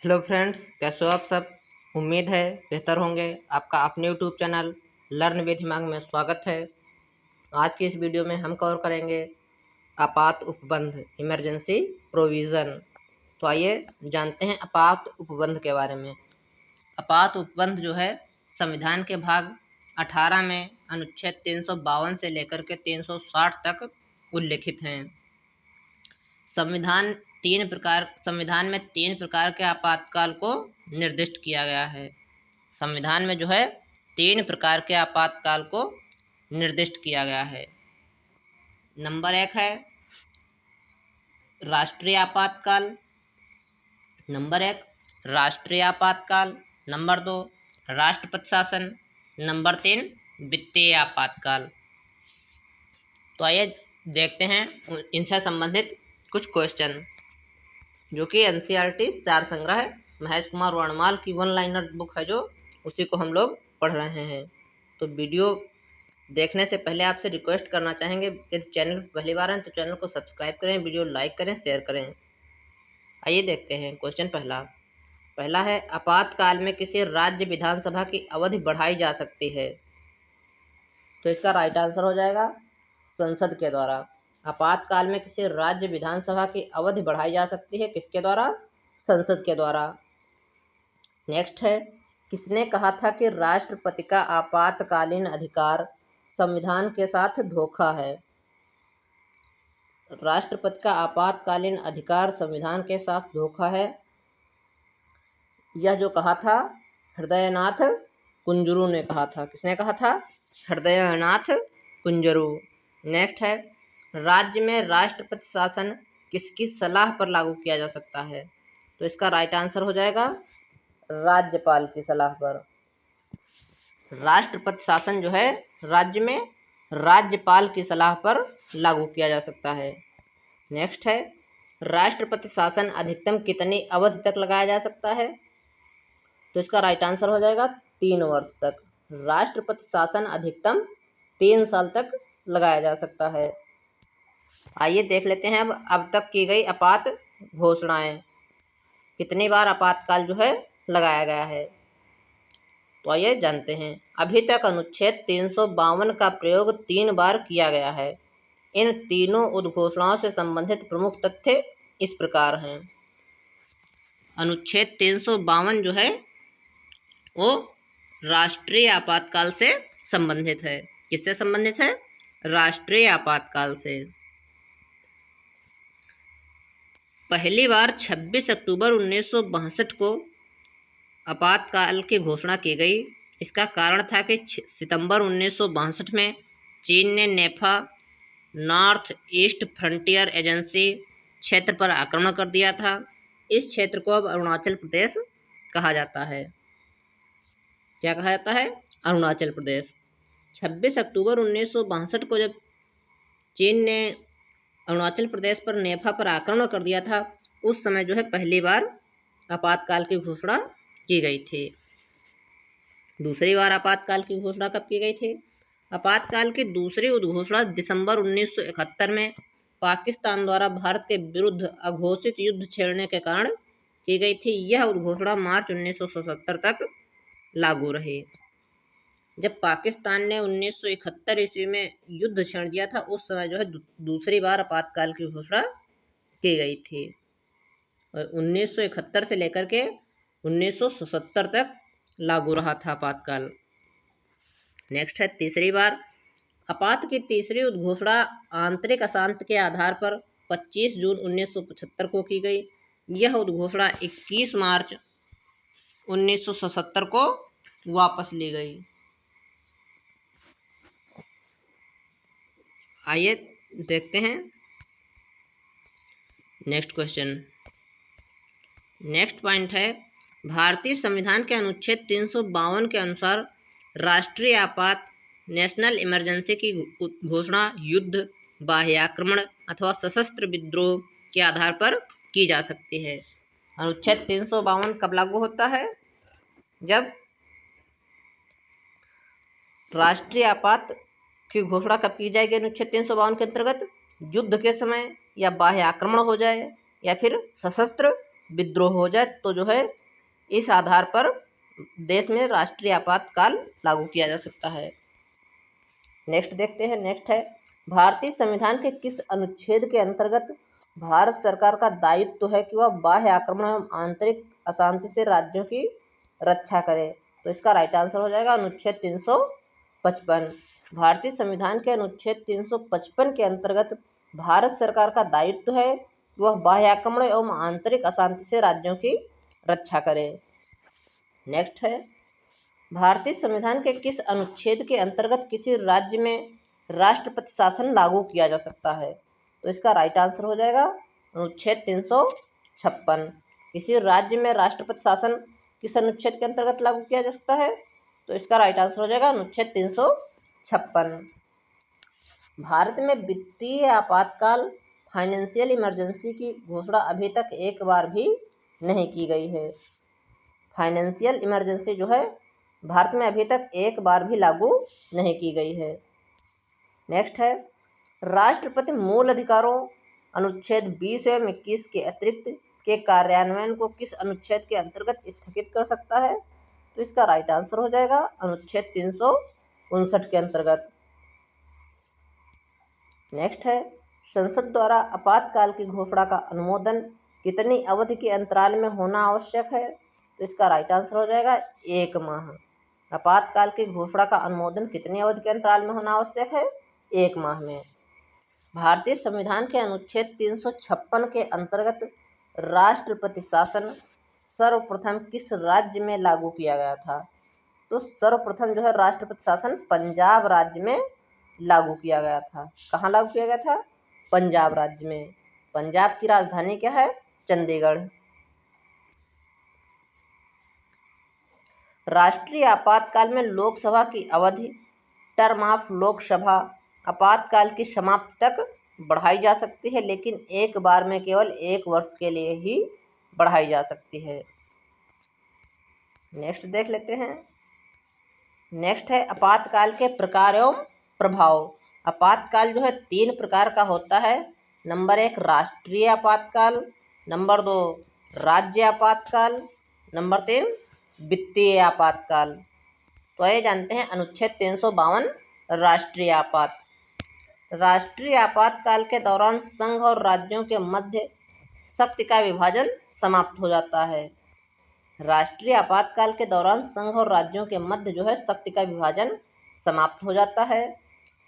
Hello friends, कैसे हो आप सब। उम्मीद है बेहतर होंगे। आपका अपने YouTube channel learn with Himang में स्वागत है। आज की इस वीडियो में हम कवर करेंगे आपात उपबंध, इमरजेंसी प्रोविज़न। तो आइए जानते हैं आपात उपबंध के बारे में। आपात उपबंध जो है संविधान के भाग 18 में अनुच्छेद 352 से लेकर के 360 तक उल्लेखित हैं। संविधान में तीन प्रकार के आपातकाल को निर्दिष्ट किया गया है। संविधान में जो है तीन प्रकार के आपातकाल को निर्दिष्ट किया गया है। नंबर 1 है राष्ट्रीय आपातकाल। नंबर 1 राष्ट्रीय आपातकाल। नंबर 2 राष्ट्रपति शासन। नंबर 3 वित्तीय आपातकाल। तो आइए देखते हैं इनसे संबंधित कुछ क्वेश्चन, जो कि एनसीईआरटी सार संग्रह महेश कुमार वर्णमाल की वन लाइनर बुक है, जो उसी को हम लोग पढ़ रहे हैं। तो वीडियो देखने से पहले आपसे रिक्वेस्ट करना चाहेंगे, यदि चैनल पहली बार हैं तो चैनल को सब्सक्राइब करें, वीडियो लाइक करें, शेयर करें। आइए देखते हैं क्वेश्चन पहला है आपातकाल में किसी राज्य विधानसभा की अवधि बढ़ाई जा सकती है। तो इसका राइट आंसर हो जाएगा संसद के द्वारा। आपातकाल में किसी राज्य विधानसभा की अवधि बढ़ाई जा सकती है, किसके द्वारा? संसद के द्वारा। नेक्स्ट है किसने कहा था कि राष्ट्रपति का आपातकालीन अधिकार संविधान के साथ धोखा है? राष्ट्रपति का आपातकालीन अधिकार संविधान के साथ धोखा है, यह जो कहा था हृदयनाथ कुंजरू ने कहा था। किसने कहा था? हृदयनाथ कुंजरू। नेक्स्ट है राज्य में राष्ट्रपति शासन किसकी सलाह पर लागू किया जा सकता है? तो इसका राइट आंसर हो जाएगा राज्यपाल की सलाह पर। राष्ट्रपति शासन जो है राज्य में राज्यपाल की सलाह पर लागू किया जा सकता है। नेक्स्ट है राष्ट्रपति शासन अधिकतम कितनी अवधि तक लगाया जा सकता है? तो इसका राइट आंसर हो जाएगा 3 वर्ष तक। राष्ट्रपति शासन अधिकतम 3 साल तक लगाया जा सकता है। आइए देख लेते हैं अब तक की गई आपात घोषणाएं, कितनी बार आपातकाल जो है लगाया गया है। तो आइए जानते हैं। अभी तक अनुच्छेद 352 का प्रयोग 3 बार किया गया है। इन तीनों उद्घोषणाओं से संबंधित प्रमुख तथ्य इस प्रकार हैं। अनुच्छेद 352 जो है वो राष्ट्रीय आपातकाल से संबंधित है। किससे संबंधित है? राष्ट्रीय आपातकाल से। पहली बार 26 अक्टूबर 1962 को आपातकाल की घोषणा की गई। इसका कारण था कि सितंबर 1962 में चीन ने नेफा नॉर्थ ईस्ट फ्रंटियर एजेंसी क्षेत्र पर आक्रमण कर दिया था। इस क्षेत्र को अब अरुणाचल प्रदेश कहा जाता है। क्या कहा जाता है? अरुणाचल प्रदेश। 26 अक्टूबर 1962 को जब चीन ने अरुणाचल प्रदेश पर नेफा पर आक्रमण कर दिया था, उस समय जो है पहली बार आपातकाल की घोषणा की गई थी। दूसरी बार आपातकाल की घोषणा कब की गई थी? आपातकाल की दूसरी उद्घोषणा दिसंबर 1971 में पाकिस्तान द्वारा भारत के विरुद्ध अघोषित युद्ध छेड़ने के कारण की गई थी। यह उद्घोषणा मार्च 1977 तक लागू रही। जब पाकिस्तान ने 1971 ईस्वी में युद्ध छेड़ दिया था, उस समय जो है दूसरी बार आपातकाल की घोषणा की गई थी। और 1971 से लेकर के 1977 तक लागू रहा था आपातकाल। नेक्स्ट है तीसरी बार। आपात की तीसरी उद्घोषणा आंतरिक अशांति के आधार पर 25 जून 1975 को की गई। यह उद्घोषणा 21 मार्च 1977 को वापस ली गई। आइए देखते हैं नेक्स्ट क्वेश्चन। नेक्स्ट पॉइंट है भारतीय संविधान के अनुच्छेद 352 के अनुसार राष्ट्रीय आपात नेशनल इमरजेंसी की घोषणा युद्ध, बाह्य आक्रमण अथवा सशस्त्र विद्रोह के आधार पर की जा सकती है। अनुच्छेद 352 कब लागू होता है? जब राष्ट्रीय आपात की घोषणा कब की जाएगी? अनुच्छेद 352 के अंतर्गत युद्ध के समय, या बाह्य आक्रमण हो जाए, या फिर सशस्त्र विद्रोह हो जाए तो जो है इस आधार पर देश में राष्ट्रीय आपातकाल लागू किया जा सकता है। नेक्स्ट देखते हैं। नेक्स्ट है, भारतीय संविधान के किस अनुच्छेद के अंतर्गत भारत सरकार का दायित्व है कि वह बाह्य आक्रमण एवं आंतरिक अशांति से राज्यों की रक्षा करे? तो इसका राइट आंसर हो जाएगा अनुच्छेद 355। भारतीय संविधान के अनुच्छेद 355 के अंतर्गत भारत सरकार का दायित्व है कि वह बाह्य आक्रमण एवं आंतरिक अशांति से राज्यों की रक्षा करे। नेक्स्ट है, भारतीय संविधान के किस अनुच्छेद के अंतर्गत किसी राज्य में राष्ट्रपति शासन लागू किया जा सकता है? तो इसका राइट आंसर हो जाएगा अनुच्छेद 356। किसी राज्य में राष्ट्रपति शासन किस अनुच्छेद के अंतर्गत लागू किया जा सकता है? तो इसका राइट आंसर हो जाएगा अनुच्छेद 356। भारत में वित्तीय आपातकाल फाइनेंशियल इमरजेंसी की घोषणा अभी तक एक बार भी नहीं की गई है। फाइनेंशियल इमरजेंसी जो है भारत में अभी तक एक बार भी लागू नहीं की गई है। नेक्स्ट है, राष्ट्रपति मूल अधिकारों अनुच्छेद 20 एवं 21 के अतिरिक्त के कार्यान्वयन को किस अनुच्छेद के अंतर्गत स्थगित कर सकता है? तो इसका राइट आंसर हो जाएगा अनुच्छेद 359 के अंतर्गत। नेक्स्ट है, संसद द्वारा आपातकाल की घोषणा का अनुमोदन कितनी अवधि के अंतराल में होना आवश्यक है? तो इसका राइट आंसर हो जाएगा 1 माह। आपातकाल की घोषणा का अनुमोदन कितनी अवधि के अंतराल में होना आवश्यक है? 1 माह में। भारतीय संविधान के अनुच्छेद 356 के अंतर्गत राष्ट्रपति शासन सर्वप्रथम किस राज्य में लागू किया गया था? तो सर्वप्रथम जो है राष्ट्रपति शासन पंजाब राज्य में लागू किया गया था। कहाँ लागू किया गया था? पंजाब राज्य में। पंजाब की राजधानी क्या है? चंडीगढ़। राष्ट्रीय आपातकाल में लोकसभा की अवधि टर्म ऑफ लोकसभा आपातकाल की समाप्ति तक बढ़ाई जा सकती है, लेकिन एक बार में केवल 1 वर्ष के लिए ही बढ़ाई जा सकती है। नेक्स्ट देख लेते हैं। नेक्स्ट है, आपातकाल के प्रकार एवं प्रभाव। आपातकाल जो है 3 प्रकार का होता है। नंबर 1 राष्ट्रीय आपातकाल, नंबर 2 राज्य आपातकाल, नंबर 3 वित्तीय आपातकाल। तो ये जानते हैं अनुच्छेद 352 राष्ट्रीय आपातकाल के दौरान संघ और राज्यों के मध्य शक्ति का विभाजन समाप्त हो जाता है। राष्ट्रीय आपातकाल के दौरान संघ और राज्यों के मध्य जो है शक्ति का विभाजन समाप्त हो जाता है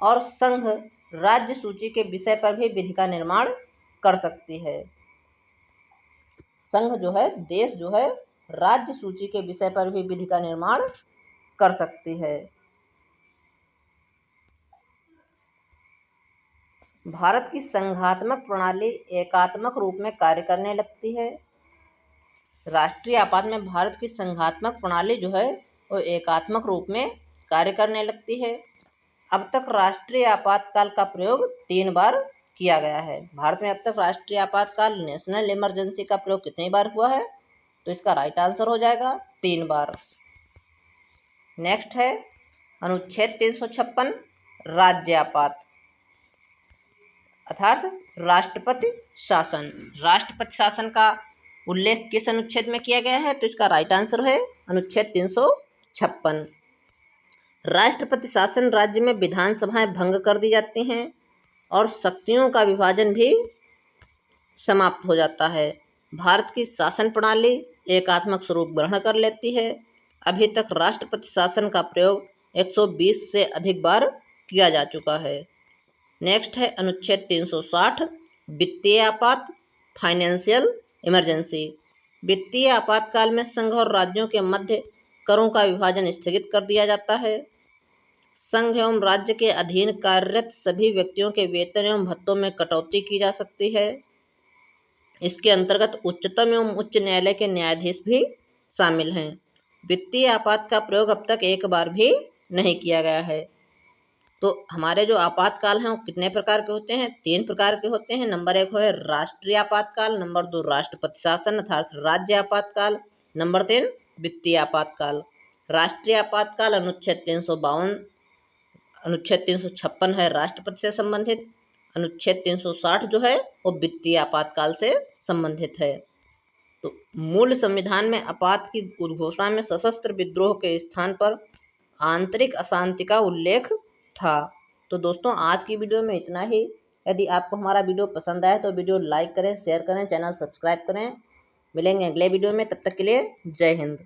और संघ राज्य सूची के विषय पर भी विधि का निर्माण कर सकती है। संघ जो है, देश जो है, राज्य सूची के विषय पर भी विधि का निर्माण कर सकती है। भारत की संघात्मक प्रणाली एकात्मक रूप में कार्य करने लगती है। राष्ट्रीय आपात में भारत की संघात्मक प्रणाली जो है वो एकात्मक रूप में कार्य करने लगती है। अब तक राष्ट्रीय आपातकाल का प्रयोग 3 बार किया गया है। भारत में अब तक राष्ट्रीय आपातकाल नेशनल इमरजेंसी का प्रयोग कितनी बार हुआ है? तो इसका राइट आंसर हो जाएगा 3 बार। नेक्स्ट है अनुच्छेद 356 राज्य आपात अर्थात राष्ट्रपति शासन। राष्ट्रपति शासन का उल्लेख किस अनुच्छेद में किया गया है? तो इसका राइट आंसर है अनुच्छेद 356। राष्ट्रपति शासन राज्य में विधानसभाएं भंग कर दी जाती हैं और शक्तियों का विभाजन भी समाप्त हो जाता है। भारत की शासन प्रणाली एकात्मक स्वरूप ग्रहण कर लेती है। अभी तक राष्ट्रपति शासन का प्रयोग 120 से अधिक बार किया जा चुका है। नेक्स्ट है अनुच्छेद 360 वित्तीय आपात फाइनेंशियल इमरजेंसी। वित्तीय आपातकाल में संघ और राज्यों के मध्य करों का विभाजन स्थगित कर दिया जाता है। संघ एवं राज्य के अधीन कार्यरत सभी व्यक्तियों के वेतन एवं भत्तों में कटौती की जा सकती है। इसके अंतर्गत उच्चतम एवं उच्च न्यायालय के न्यायाधीश भी शामिल हैं। वित्तीय आपात का प्रयोग अब तक एक बार भी नहीं किया गया है। तो हमारे जो आपातकाल हैं वो कितने प्रकार के होते हैं? 3 प्रकार के होते हैं। नंबर 1 है राष्ट्रीय आपातकाल, नंबर 2 राष्ट्रपति शासन अर्थात राज्य आपातकाल, नंबर 3 वित्तीय आपातकाल। राष्ट्रीय आपातकाल अनुच्छेद 356 है राष्ट्रपति से संबंधित। अनुच्छेद 360 जो है वो वित्तीय आपातकाल से संबंधित है। तो मूल संविधान में आपात की उद्घोषणा में सशस्त्र विद्रोह के स्थान पर आंतरिक अशांति का उल्लेख था। तो दोस्तों आज की वीडियो में इतना ही। यदि आपको हमारा वीडियो पसंद आए तो वीडियो लाइक करें, शेयर करें, चैनल सब्सक्राइब करें। मिलेंगे अगले वीडियो में, तब तक के लिए जय हिंद।